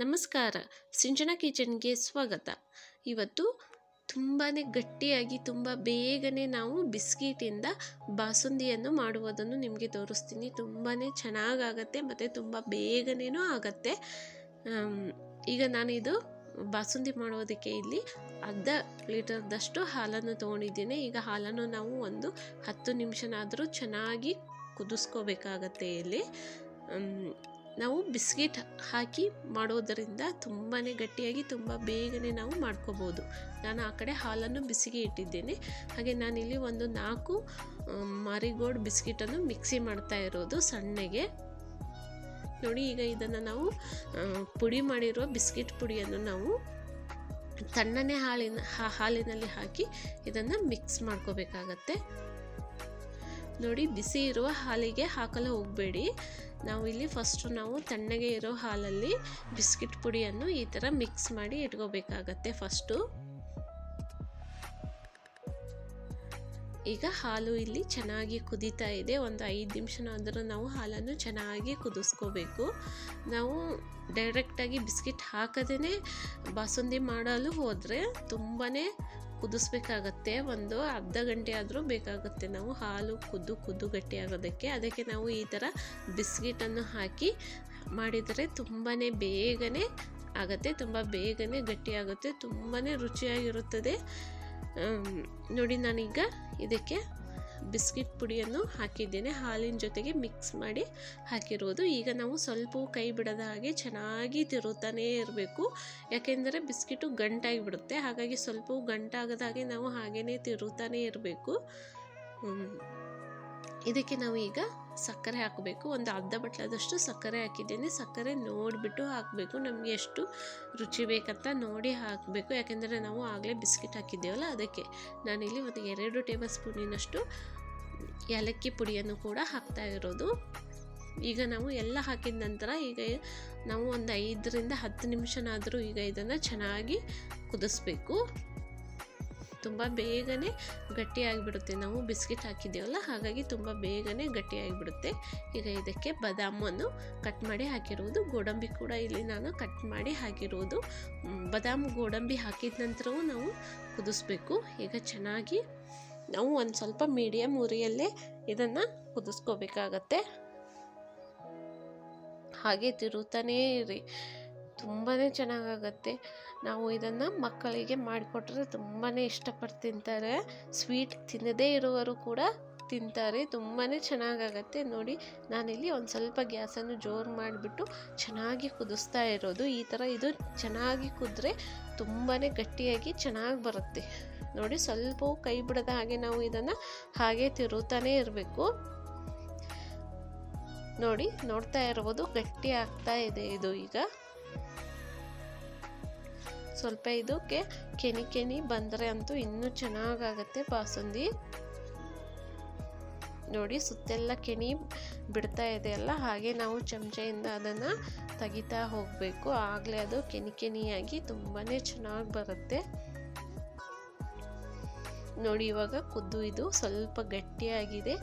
ನಮಸ್ಕಾರ, ಸಿಂಚನಾ ಕಿಚನ್ಗೆ ಸ್ವಾಗತ. ಇವತ್ತು ತುಂಬಾ ಗಟ್ಟಿಯಾಗಿ ತುಂಬ ಬೇಗನೆ ನಾವು ಬಿಸ್ಕಿಟಿಂದ ಬಾಸುಂದಿಯನ್ನು ಮಾಡುವುದನ್ನು ನಿಮಗೆ ತೋರಿಸ್ತೀನಿ. ತುಂಬಾ ಚೆನ್ನಾಗಾಗತ್ತೆ ಮತ್ತು ತುಂಬ ಬೇಗನೇನೂ ಆಗತ್ತೆ. ಈಗ ನಾನಿದು ಬಾಸುಂದಿ ಮಾಡೋದಕ್ಕೆ ಇಲ್ಲಿ ಅರ್ಧ ಲೀಟರ್ದಷ್ಟು ಹಾಲನ್ನು ತೊಗೊಂಡಿದ್ದೀನಿ. ಈಗ ಹಾಲನ್ನು ನಾವು ಒಂದು 10 ನಿಮಿಷನಾದರೂ ಚೆನ್ನಾಗಿ ಕುದಿಸ್ಕೋಬೇಕಾಗತ್ತೆ. ಇಲ್ಲಿ ನಾವು ಬಿಸ್ಕಿಟ್ ಹಾಕಿ ಮಾಡೋದರಿಂದ ತುಂಬಾ ಗಟ್ಟಿಯಾಗಿ ತುಂಬ ಬೇಗನೆ ನಾವು ಮಾಡ್ಕೋಬೋದು. ನಾನು ಆ ಕಡೆ ಹಾಲನ್ನು ಬಿಸಿಗೆ ಇಟ್ಟಿದ್ದೇನೆ. ಹಾಗೆ ನಾನಿಲ್ಲಿ ಒಂದು 4 ಮಾರಿಗೋಲ್ಡ್ ಬಿಸ್ಕಿಟನ್ನು ಮಿಕ್ಸಿ ಮಾಡ್ತಾ ಇರೋದು ಸಣ್ಣಗೆ. ನೋಡಿ, ಈಗ ಇದನ್ನು ನಾವು ಪುಡಿ ಮಾಡಿರುವ ಬಿಸ್ಕಿಟ್ ಪುಡಿಯನ್ನು ನಾವು ತಣ್ಣನೆ ಹಾಲಿನಲ್ಲಿ ಹಾಕಿ ಇದನ್ನು ಮಿಕ್ಸ್ ಮಾಡ್ಕೋಬೇಕಾಗತ್ತೆ. ನೋಡಿ, ಬಿಸಿ ಇರುವ ಹಾಲಿಗೆ ಹಾಕಲು ಹೋಗಬೇಡಿ. ನಾವು ಇಲ್ಲಿ ಫಸ್ಟು ನಾವು ತಣ್ಣಗೆ ಇರೋ ಹಾಲಲ್ಲಿ ಬಿಸ್ಕಿಟ್ ಪುಡಿಯನ್ನು ಈ ಥರ ಮಿಕ್ಸ್ ಮಾಡಿ ಇಟ್ಕೋಬೇಕಾಗತ್ತೆ ಫಸ್ಟು. ಈಗ ಹಾಲು ಇಲ್ಲಿ ಚೆನ್ನಾಗಿ ಕುದೀತಾ ಇದೆ. ಒಂದು 5 ನಿಮಿಷನಾದರೂ ನಾವು ಹಾಲನ್ನು ಚೆನ್ನಾಗಿ ಕುದಿಸ್ಕೋಬೇಕು. ನಾವು ಡೈರೆಕ್ಟಾಗಿ ಬಿಸ್ಕಿಟ್ ಹಾಕದೇ ಬಾಸುಂದಿ ಮಾಡಲು ಹೋದರೆ ತುಂಬಾ ಕುದಿಸ್ಬೇಕಾಗತ್ತೆ. ಒಂದು ಅರ್ಧ ಗಂಟೆ ಆದರೂ ಬೇಕಾಗುತ್ತೆ ನಾವು ಹಾಲು ಕುದ್ದು ಗಟ್ಟಿಯಾಗೋದಕ್ಕೆ. ಅದಕ್ಕೆ ನಾವು ಈ ಥರ ಬಿಸ್ಕಿಟನ್ನು ಹಾಕಿ ಮಾಡಿದರೆ ತುಂಬಾ ಬೇಗನೆ ಆಗುತ್ತೆ, ತುಂಬ ಬೇಗನೆ ಗಟ್ಟಿಯಾಗುತ್ತೆ, ತುಂಬಾ ರುಚಿಯಾಗಿರುತ್ತದೆ. ನೋಡಿ, ನಾನೀಗ ಇದಕ್ಕೆ ಬಿಸ್ಕಿಟ್ ಪುಡಿಯನ್ನು ಹಾಕಿದ್ದೇನೆ, ಹಾಲಿನ ಜೊತೆಗೆ ಮಿಕ್ಸ್ ಮಾಡಿ ಹಾಕಿರೋದು. ಈಗ ನಾವು ಸ್ವಲ್ಪ ಕೈ ಬಿಡದ ಹಾಗೆ ಚೆನ್ನಾಗಿ ತಿರುತ್ತಾನೇ ಇರಬೇಕು. ಯಾಕೆಂದರೆ ಬಿಸ್ಕಿಟು ಗಂಟಾಗಿ ಬಿಡುತ್ತೆ. ಹಾಗಾಗಿ ಸ್ವಲ್ಪ ಗಂಟಾಗದ ಹಾಗೆ ನಾವು ಹಾಗೇ ತಿರುತ್ತಾನೇ ಇರಬೇಕು. ಇದಕ್ಕೆ ನಾವು ಈಗ ಸಕ್ಕರೆ ಹಾಕಬೇಕು. ಒಂದು ಅರ್ಧ ಬಟ್ಲದಷ್ಟು ಸಕ್ಕರೆ ಹಾಕಿದ್ದೇನೆ. ಸಕ್ಕರೆ ನೋಡಿಬಿಟ್ಟು ಹಾಕಬೇಕು. ನಮಗೆ ಎಷ್ಟು ರುಚಿ ಬೇಕಂತ ನೋಡಿ ಹಾಕಬೇಕು. ಯಾಕೆಂದರೆ ನಾವು ಆಗಲೇ ಬಿಸ್ಕಿಟ್ ಹಾಕಿದ್ದೇವಲ್ಲ, ಅದಕ್ಕೆ ನಾನಿಲ್ಲಿ ಒಂದು 2 ಟೇಬಲ್ ಸ್ಪೂನಿನಷ್ಟು ಏಲಕ್ಕಿ ಪುಡಿಯನ್ನು ಕೂಡ ಹಾಕ್ತಾ ಇರೋದು. ಈಗ ನಾವು ಎಲ್ಲ ಹಾಕಿದ ನಂತರ ಈಗ ನಾವು ಒಂದು 5ರಿಂದ 10 ನಿಮಿಷನಾದರೂ ಈಗ ಇದನ್ನು ಚೆನ್ನಾಗಿ ಕುದಿಸ್ಬೇಕು. ತುಂಬ ಬೇಗನೆ ಗಟ್ಟಿಯಾಗಿಬಿಡುತ್ತೆ. ನಾವು ಬಿಸ್ಕಿಟ್ ಹಾಕಿದ್ದೇವಲ್ಲ, ಹಾಗಾಗಿ ತುಂಬ ಬೇಗನೆ ಗಟ್ಟಿಯಾಗಿಬಿಡುತ್ತೆ. ಈಗ ಇದಕ್ಕೆ ಬಾದಾಮನ್ನು ಕಟ್ ಮಾಡಿ ಹಾಕಿರುವುದು, ಗೋಡಂಬಿ ಕೂಡ ಇಲ್ಲಿ ನಾನು ಕಟ್ ಮಾಡಿ ಹಾಕಿರುವುದು. ಬಾದಾಮಿ ಗೋಡಂಬಿ ಹಾಕಿದ ನಂತರವೂ ನಾವು ಕುದಿಸ್ಬೇಕು. ಈಗ ಚೆನ್ನಾಗಿ ನಾವು ಒಂದು ಸ್ವಲ್ಪ ಮೀಡಿಯಮ್ ಉರಿಯಲ್ಲೇ ಇದನ್ನು ಕುದಿಸ್ಕೋಬೇಕಾಗತ್ತೆ. ಹಾಗೆ ತಿರುತ್ತಾನೇ ಇರಿ, ತುಂಬಾ ಚೆನ್ನಾಗಾಗತ್ತೆ. ನಾವು ಇದನ್ನು ಮಕ್ಕಳಿಗೆ ಮಾಡಿಕೊಟ್ರೆ ತುಂಬಾ ಇಷ್ಟಪಟ್ಟು ತಿಂತಾರೆ. ಸ್ವೀಟ್ ತಿನ್ನದೇ ಇರುವವರು ಕೂಡ ತಿಂತಾರೆ. ತುಂಬಾ ಚೆನ್ನಾಗಾಗತ್ತೆ. ನೋಡಿ, ನಾನಿಲ್ಲಿ ಒಂದು ಸ್ವಲ್ಪ ಗ್ಯಾಸನ್ನು ಜೋರು ಮಾಡಿಬಿಟ್ಟು ಚೆನ್ನಾಗಿ ಕುದಿಸ್ತಾ ಇರೋದು. ಈ ಥರ ಇದು ಚೆನ್ನಾಗಿ ಕುದ್ರೆ ತುಂಬಾ ಗಟ್ಟಿಯಾಗಿ ಚೆನ್ನಾಗಿ ಬರುತ್ತೆ. ನೋಡಿ, ಸ್ವಲ್ಪ ಕೈ ಬಿಡದ ಹಾಗೆ ನಾವು ಇದನ್ನು ಹಾಗೆ ತಿರುತ್ತಾನೇ ಇರಬೇಕು. ನೋಡಿ, ನೋಡ್ತಾ ಇರ್ಬೋದು ಗಟ್ಟಿ ಆಗ್ತಾ ಇದೆ ಇದು. ಈಗ ಸ್ವಲ್ಪ ಇದಕ್ಕೆ ಕೆನಿ ಬಂದರೆ ಅಂತೂ ಇನ್ನೂ ಚೆನ್ನಾಗಾಗತ್ತೆ ಬಾಸುಂದಿ. ನೋಡಿ, ಸುತ್ತೆಲ್ಲ ಕೆನಿ ಬಿಡ್ತಾ ಇದೆಯಲ್ಲ, ಹಾಗೆ ನಾವು ಚಮಚೆಯಿಂದ ಅದನ್ನು ತೆಗಿತಾ ಹೋಗಬೇಕು. ಆಗಲೇ ಅದು ಕೆನಿಯಾಗಿ ತುಂಬಾ ಚೆನ್ನಾಗಿ ಬರುತ್ತೆ. ನೋಡಿ, ಇವಾಗ ಇದು ಸ್ವಲ್ಪ ಗಟ್ಟಿಯಾಗಿದೆ.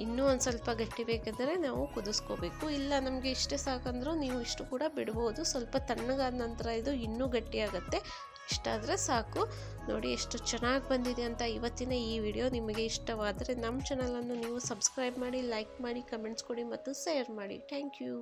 ಇನ್ನೂ ಒಂದು ಸ್ವಲ್ಪ ಗಟ್ಟಿ ಬೇಕಾದರೆ ನಾವು ಕುದಿಸ್ಕೋಬೇಕು. ಇಲ್ಲ ನಮಗೆ ಇಷ್ಟೇ ಸಾಕಂದ್ರೂ ನೀವು ಇಷ್ಟು ಕೂಡ ಬಿಡ್ಬೋದು. ಸ್ವಲ್ಪ ತಣ್ಣಗಾದ ನಂತರ ಇದು ಇನ್ನೂ ಗಟ್ಟಿಯಾಗುತ್ತೆ. ಇಷ್ಟಾದರೆ ಸಾಕು. ನೋಡಿ ಎಷ್ಟು ಚೆನ್ನಾಗಿ ಬಂದಿದೆ ಅಂತ. ಇವತ್ತಿನ ಈ ವಿಡಿಯೋ ನಿಮಗೆ ಇಷ್ಟವಾದರೆ ನಮ್ಮ ಚಾನಲನ್ನು ನೀವು ಸಬ್ಸ್ಕ್ರೈಬ್ ಮಾಡಿ, ಲೈಕ್ ಮಾಡಿ, ಕಮೆಂಟ್ಸ್ ಕೊಡಿ ಮತ್ತು ಶೇರ್ ಮಾಡಿ. Thank you.